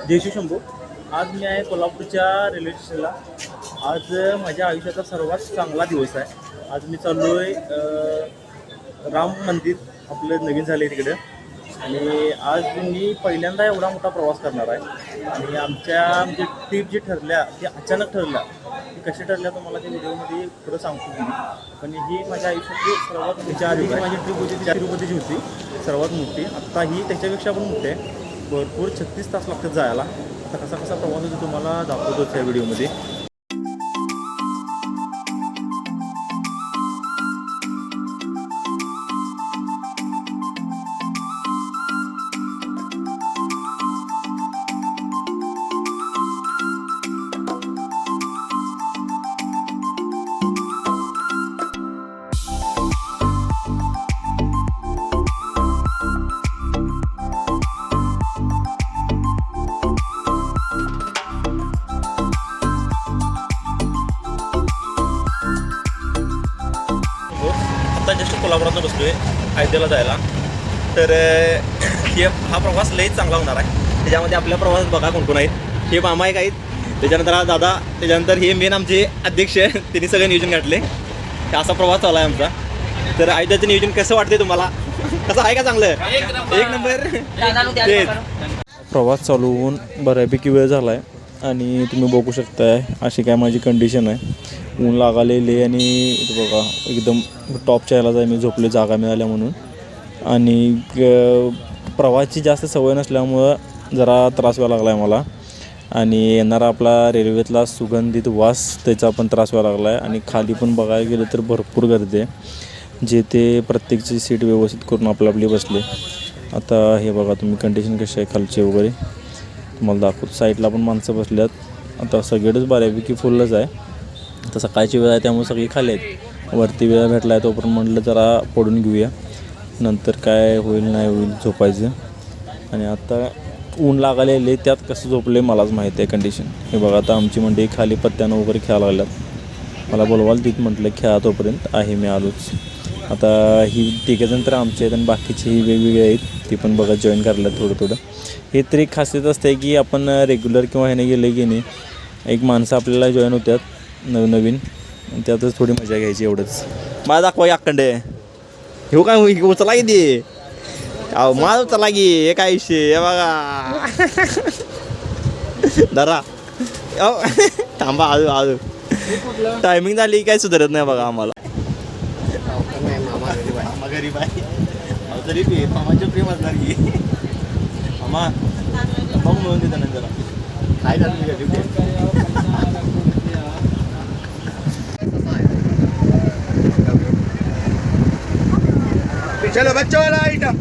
जयश्री शंभू. आज मी आहे कोल्हापूरच्या रेल्वे स्टेशनला. आज माझ्या आयुष्याचा सर्वात चांगला दिवस आहे. आज मी चाललो आहे राम मंदिर आपलं नवीन झालं आहे तिकडं. आणि आज मी पहिल्यांदा एवढा मोठा प्रवास करणार आहे. आणि आमच्या म्हणजे ट्रीप जी ठरल्या ती अचानक ठरल्या. ती कशी ठरल्या तुम्हाला त्या व्हिडिओमध्ये पुढं सांगतो मी. पण ही माझ्या आयुष्यातली सर्वात त्याच्या आधी माझी ट्रीप होती ती तिरुपतीची होती सर्वात मोठी. आत्ता ही त्याच्यापेक्षा पण मोठी आहे. भरपूर 36 तास लागतात जायला. आता कसा प्रवास होतो तुम्हाला दाखवतोच या व्हिडिओमध्ये. आता जस्ट कोल्हापुरातून बसलो आहे अयोध्येला जायला. तर हा प्रवास लईच चांगला होणार आहे. त्याच्यामध्ये आपल्या प्रवासात बघा कोण कोण आहेत. हे मामा एक आहेत, त्याच्यानंतर हा दादा, त्याच्यानंतर हे मेन आमचे अध्यक्ष, त्यांनी सगळं नियोजन घातले. असा प्रवास चालला आहे आमचा. तर अयोध्याचं नियोजन कसं वाटते तुम्हाला? कसं आहे का चांगलं? एक नंबर. तेच प्रवास चालू होऊन बऱ्यापैकी वेळ झाला आहे आणि तुम्ही बघू शकताय अशी काय माझी कंडिशन आहे. ऊन लागालेले आणि बघा एकदम टॉपच्या ह्याला जाय मी झोपले जागा मिळाल्या म्हणून. आणि प्रवासची जास्त सवय नसल्यामुळं जरा त्रास व्हायला लागला आहे मला. आणि येणारा आपला रेल्वेतला सुगंधित वास त्याचा पण त्रास व्हायला लागला आहे. आणि खाली पण बघायला गेलं तर भरपूर गर्दी आहे, जे ते प्रत्येकची सीट व्यवस्थित करून आपली बसले. आता हे बघा तुम्ही कंडिशन कशी आहे खालची वगैरे तुम्हाला दाखवतो. साईडला पण माणसं बसल्यात. आता सगळेच बऱ्यापैकी फुलच आहे. आता सकाळची वेळ आहे त्यामुळे सगळी खाली आहेत. वरती वेळ भेटला आहे तोपर्यंत म्हटलं जरा पडून घेऊया, नंतर काय होईल नाही होईल झोपायचं. आणि आता ऊन लागायला त्यात कसं झोपले मलाच माहिती आहे कंडिशन. हे बघा आता आमची मंडळी खाली पत्त्यानं वगैरे खेळायला लागल्यात. मला बोलवाल तिथं म्हटलं खेळा तोपर्यंत आहे मी आलोच. आता ही तिघंजण तर आमचे आहेत आणि बाकीची ही वेगवेगळे आहेत, ती पण बघा जॉईन करायला थोडं. हे तरी एक खासियत असते की आपण रेग्युलर किंवा ह्याने गेले की नाही एक माणसं आपल्याला जॉईन होत्यात नवीन, त्यातच थोडी मजा घ्यायची एवढंच. मला दाखवा अखंड हे काय उचला की ते माझं उचला की हे काय विषय हे बघा दरा थांबा आजू टायमिंग झाली काय सुधारत नाही बघा आम्हाला. मामा गरीब आहे तरी मामाच्या प्रेम असणार की मामा बघ मिळून देता ना जरा काय झालं चलो बच्चों वाला आइटम.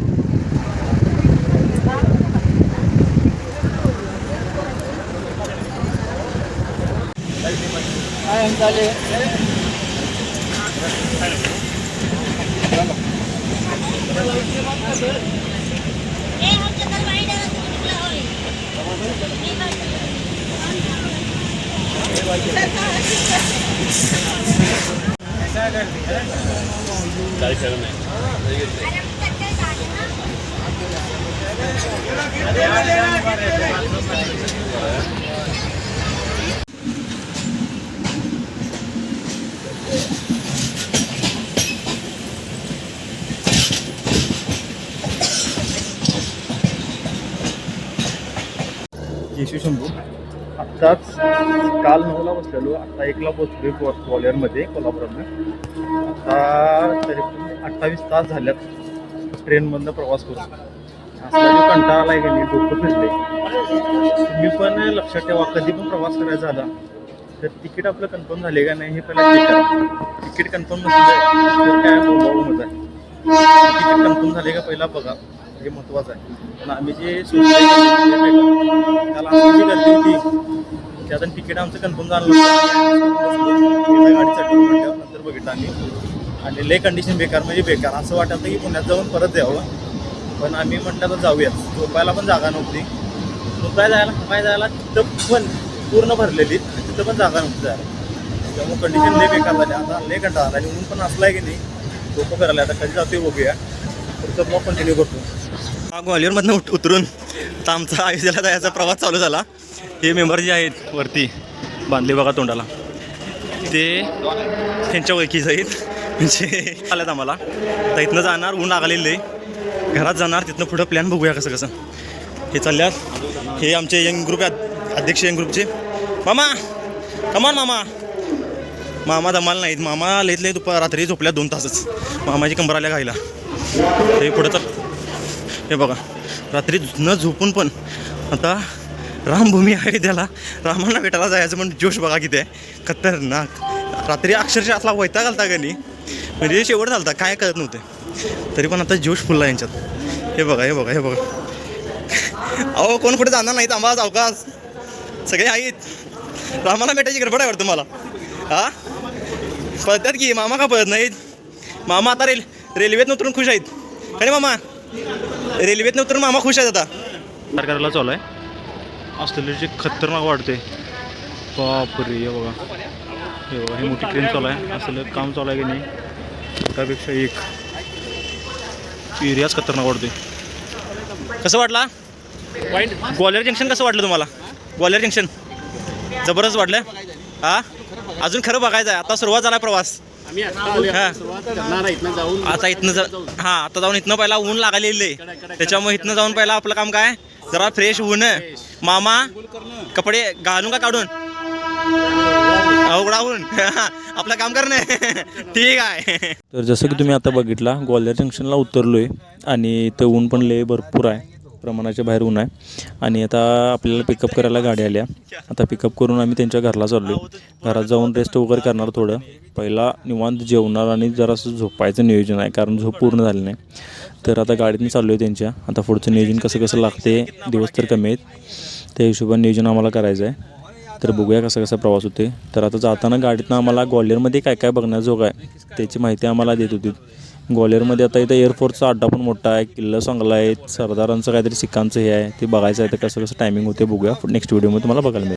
जयश्री शंभू. आत्ताच काल 9ला बसलेलो, आत्ता 1ला पोचलो ग्वाल्हेरमध्ये कोल्हापुरातनं. आता तरी 28 तास झाल्यात ट्रेनमधनं प्रवास करून. असा जो कंटाळा आला आहे की नाही, डोकं फिरले. तुम्ही पण लक्षात ठेवा कधी पण प्रवास करायचा झाला तर तिकीट आपलं कन्फर्म झाले का नाही हे पहिला चेक करा. तिकीट कन्फर्म नसलं तर काय बोंबाबोंबच आहे. तिकीट कन्फर्म झाले का पहिला बघा, हे महत्त्वाचं आहे. पण आम्ही जे त्याला आमची जी गर्दी होती त्यात तिकीट आमचं कन्फर्म झालं नव्हतं. गाडीसाठी नंतर बघितलं आम्ही आणि लय कंडिशन बेकार म्हणजे बेकार. असं वाटतं की पुण्यात जाऊन परत यावं, पण आम्ही म्हटलं तर जाऊयात. झोपायला पण जागा नव्हती. झोपायला जायला तिथं पण पूर्ण भरलेली, तिथं पण जागा नव्हती जायला. त्यामुळे कंडिशन लय बेकार झाली. आता लय कंटाळा आला आणि ऊन पण असला आहे की नाही, डोकं करायला. आता कधी जातोय बघूया, तर मग कंटिन्यू करतो. ग्वाल्हेरमधनं उतरून आता आमचा अयोध्येला जायचा प्रवास चालू झाला. हे मेंबर जे आहेत वरती बांधले बघा तोंडाला ते त्यांच्या ओळखीचे आहेत म्हणजे आल्यात आम्हाला. तर इथनं जाणार ऊन लागलेलं आहे घरात जाणार तिथनं पुढं प्लॅन बघूया कसं कसं हे चालल्यात. हे आमचे यंग ग्रुप अध्यक्ष यंग ग्रुपचे मामा कमान मामा दमाल नाहीत. मामा लईतले रात्री झोपल्या 2 तासच मामाची कंबर आल्या घायला. हे पुढं तर हे बघा रात्री न झोपून पण आता रामभूमी आहे त्याला रामांना भेटायला जायचं पण जोश बघा किती आहे खतरनाक. रात्री अक्षरशः असला वैताग घालता का नाही म्हणजे शेवट झालता काय कळत नव्हते तरी पण आता जोश फुलला यांच्यात. हे बघा अहो कोण कुठे जाणार नाहीत आम्हाला अवकाश सगळे आहेत. रामाला भेटायची गडबड आहे वाटतं मला. हां पळतात की मामा का पळत नाहीत. मामा आता रेल्वेत उतरून खुश आहेत का नाही मामा. रेल्वेत उतरून मामा खुश आहेत आता. करायला चालू आहे असलेले जे खतरनाक वाटते बापरे. हे बघा हे मोठी ट्रेन चालू आहे असलं काम चालू आहे की नाही त्यापेक्षा एक एरियाच खतरनाक वाटते. कसं वाटला ग्वाल्हेर जंक्शन कसं वाटलं तुम्हाला. ग्वाल्हेर जंक्शन जबरदस्त वाटलं. हां अजून खरं बघायचं आहे आता सुरुवात झाला प्रवास. आता इथनं आता जाऊन इथनं पहिला ऊन लागलेलं आहे त्याच्यामुळे इथनं जाऊन पहिला आपलं काम काय जरा फ्रेश होऊन मामा कपडे घालून का काढून अवघडाहून आपलं काम करणं ठीक आहे. तर जसं की तुम्ही आता बघितला ग्वाल्हेर जंक्शनला उतरलोय आणि इथं ऊन पण लय भरपूर आहे प्रमाणाच्या बाहेर ऊन आहे आणि आता आपल्याला पिकअप करायला गाडी आल्या. आता पिकअप करून आम्ही त्यांच्या घरला चाललो. घरात जाऊन रेस्ट वगैरे करणार थोडं पहिला निवांत जेवणार आणि जरासं झोपायचं नियोजन आहे कारण झोप पूर्ण झाली नाही. तर आता गाडीतून चाललो आहे त्यांच्या. आता पुढचं नियोजन कसं कसं लागते दिवस तर कमी आहेत त्या हिशोबाने नियोजन आम्हाला करायचं आहे. तर बघूया कसा कसा प्रवास होते. तर आता जाताना गाडीतनं आम्हाला ग्वाल्हेरमध्ये काय काय बघण्याजोगं आहे त्याची माहिती आम्हाला देत होती. ग्वाल्हेरमध्ये आता इथं एअरफोर्सचा अड्डा पण मोठा आहे किल्ला चांगला आहे सरदारांचं काहीतरी सिक्कांचं हे आहे ते बघायचं आहे. तर कसं कसं टायमिंग होते बघूया नेक्स्ट व्हिडिओमध्ये तुम्हाला बघायला मिळेल.